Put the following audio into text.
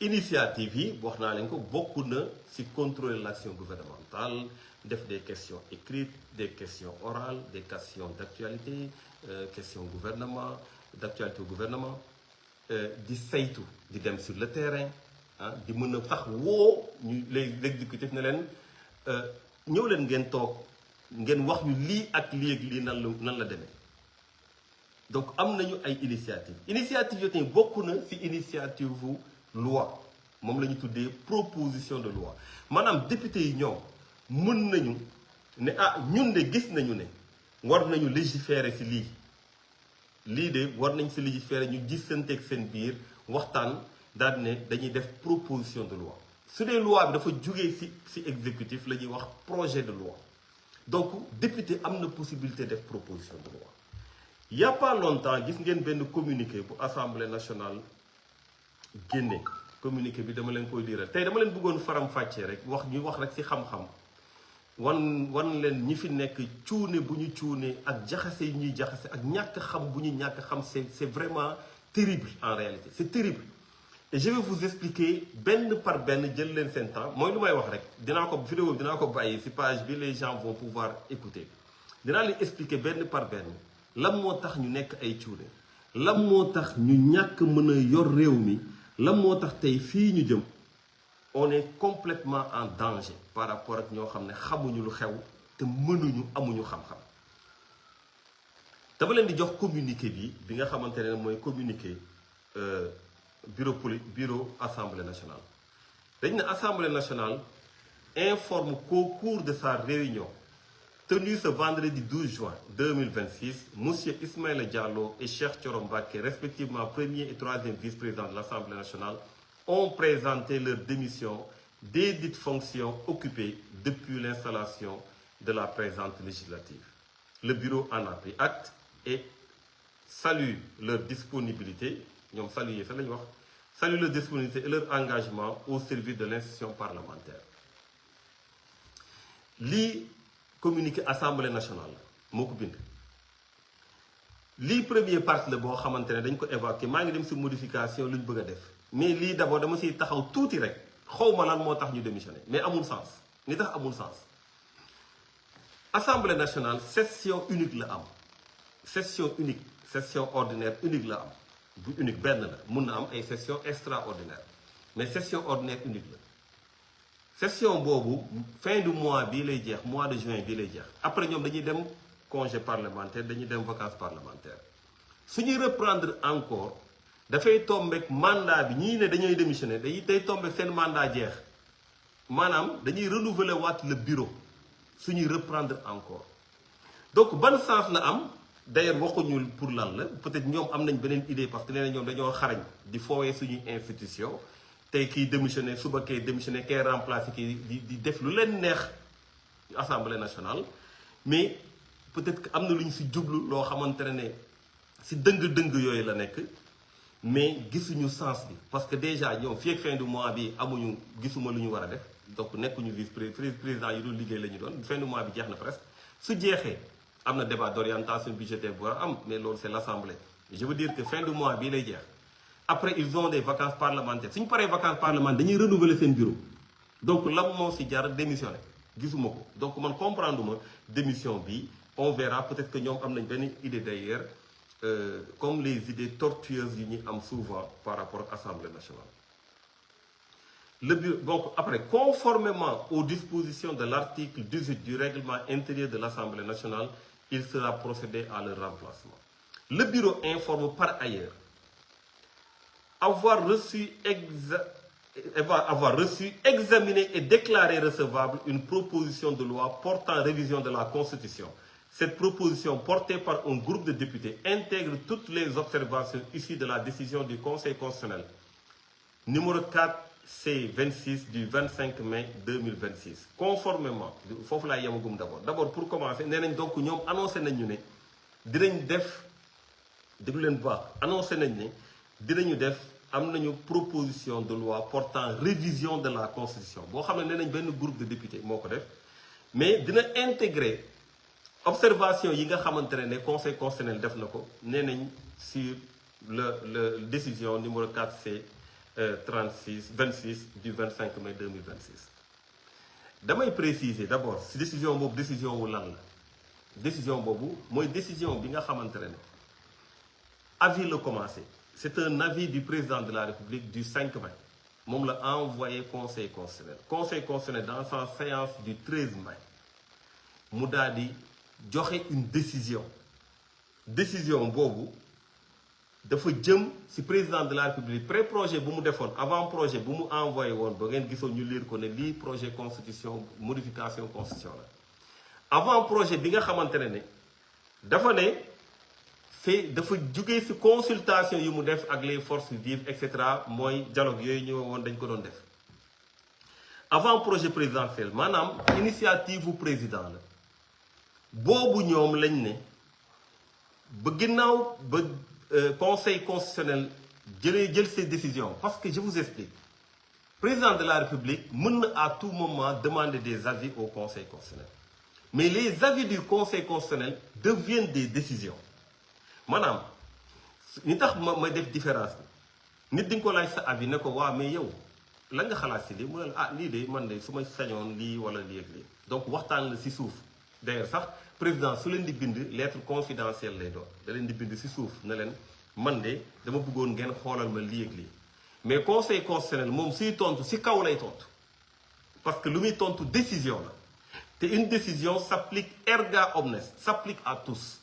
initiative yi wax naa leen ko bokk na ci contrôler l'action gouvernementale, def des questions écrites, des questions orales, des questions d'actualité, questions gouvernement, d'actualité au gouvernement, di saytu di dem sur le terrain ah di mën a sax woo ñu l'exécutif ne leen ñëw leen ngeen toog ngeen wax ñu lii ak lii nan la demee. Donc am nañu ay initiative yooyu tamit bokk na ci initiative loi moom la ñu tuddee proposition de loi maanaam député yi ñoom mën nañu ne ñun de gis nañu ne war nañu légiférer ci lii de war nañ ci légiférer ñu gisanteeg seen biir waxtaan daal ne dañuy def proposition de loi su dee loi bi dafa jugee ci exécutif la ñuy wax projet de loi. Donc député am na possibilité def proposition de loi. Il y a pas longtemps gis ngeen benn communiqué bu assemblée nationale génne communiqué bi dama leen koy liiral tey dama leen bëggoon faram-fàccee rek ñu wax rek ci xam-xam wan leen ñi fi nekk cuune bu ñu cuune ak jaxase yi ñuy jaxase ak ñàkk xam bu ñu ñàkk xam c'est vraiment terrible en réalité c'est terrible. Et je vais vous expliquer benn par benn jël leen seen temps mooy lu may wax rek vidéo bi dinaa ko bàyyi ci page bi les gens vont pouvoir écouter dinaa leen expliquer benn par benn lan moo tax ñu nekk ay cuune lan moo tax ñu ñàkk mën a yor réew mi lan moo tax tey fii ñu jëm on est complètement en danger par rapport ak ñoo xam ne xamuñu lu xew te mënuñu amuñu xam-xam. dama leen di jox communiqué bi nga xamante ne mooy communiqué bureau assemblée nationale. dañ ne assemblée nationale informe qu'au cours de sa réunion tenue ce vendredi 12 juin 2026, M. Ismaïla Diallo et Cheikh Thioro Mbacké, respectivement premier et troisième vice-président de l'Assemblée nationale, ont présenté leur démission des dites fonctions occupées depuis l'installation de la présente législative. Le bureau en a pris acte et salue leur disponibilité, salue leur disponibilité et leur engagement au service de l'institution parlementaire. Lii communiqué assemblée nationale moo ko bind lii premier partie la boo xamante ne dañ ko évacuer maa ngi dem ci modification lu ñu bëgg a def mais lii d'abord dama ciy taxaw tuuti rek xawma lan moo tax ñu démissionné mais amul sens li tax amul sens. Assemblée nationale session unique la am session ordinaire unique la am bu unique benn la mun na am ay session extraordinaire mais session ordinaire unique la. Session boobu fin du mois bii lay jeex mois de juin bii lay jeex après ñoom dañuy dem congé parlementaire dañuy dem vacances parlementaires su ñuy reprendre encore dafay tombeek mandat bi ñii ne dañuy démissionner day tombeek seen mandat jeex maanaam dañuy renouveler waat le bureau su ñuy reprendre encore. Donc ban sens la am d'ailleurs waxuñu pour lan la peut-être ñoom am nañ beneen idée parce que nee na ñoom dañoo xarañ di foowee suñuy institution. tey kii démissionné suba kay démissionné kay remplacé kii di def lu leen neex assemblée nationale mais peut-être que am na lu ñu ci jublu loo xamante ne ci dëng-dëng yooyu la nekk mais gisuñu sens bi parce que déjà ñoom fii ak fin du mois bi gisuma lu ñu war a def donc nekkuñu vice-président yi dul liggéey la ñu doon fin du mois bi jeex na presque su jeexee am na débat d'orientation budgétaire bu war a am mais loolu c'est l'assemblée je veux dire que fin du mois bii lay jeex. Après, ils ont des vacances parlementaires. Si nous parlons de vacances parlementaires, ils renouveler son bureau. Donc, là, moi, c'est déjà démissionné. Donc, on comprend démission, on verra peut-être que nous avons une idée d'ailleurs, comme les idées tortueuses qu'ils ont souvent par rapport à l'Assemblée nationale. Donc, après, conformément aux dispositions de l'article 18 du règlement intérieur de l'Assemblée nationale, il sera procédé à leur remplacement. Le bureau informe par ailleurs avoir reçu, examiné et déclaré recevable une proposition de loi portant révision de la Constitution. Cette proposition, portée par un groupe de députés, intègre toutes les observations issues de la décision du Conseil constitutionnel numéro 4C26 du 25 mai 2026. Conformément, il faut que je d'abord pour commencer, donc nous annoncé dinañu def am nañu proposition de loi portant révision de la constitution boo xam ne nee nañ benn groupe de députés moo ko def mais dina intégrer observation yi nga xamante ne conseil constitutionnel def na ko nee nañ sur le décision numéro 4C 26 du 25 mai 2026 damay préciser d'abord si décision boobu décision wu lan la décision boobu mooy décision bi nga xamante ne avis la commencé c'est un avis du président de la République du 5 mai moom la envoyé conseil constitutionnel dans sa séance du 13 mai mu daal di joxe une décision boobu dafa jëm ci président de la République pré-projet bu mu defoon avant projet bu mu envoyé woon ba ngeen gisoon ñu lire ko ne lii projet constitution modification constitution la avant projet bi nga xamante ne dafa ne dafa jugee ci consultation yu mu def ak les forces vives et cetera mooy dialogue yooyu ñëw woon dañ ko doon def avant projet présidentiel maanaam initiative bu président la boobu ñoom lañ ne ba ginnaaw ba conseil constitutionnel jël ses décisions parce que je vous explique président de la République mën na à tout moment demander des avis au conseil constitutionnel mais les avis du conseil constitutionnel deviennent des décisions maanaam ni tax ma def différence bi nit di nga ko laaj sa avis ne ko waa mais yow la nga xalaat si lii mu ne lii de man de su ma sañoon lii wala lii ak lii donc waxtaan la si suuf d'ailleurs sax président su leen di bind lettre confidentielle lay doon da leen di bind si suuf ne leen man de dama bëggoon ngeen xoolal ma lii ak lii mais conseil constitutionnel moom suy tontu si kaw lay tontu parce que lu muy tontu décision la te une décision s'applique erga omnes s'applique à tous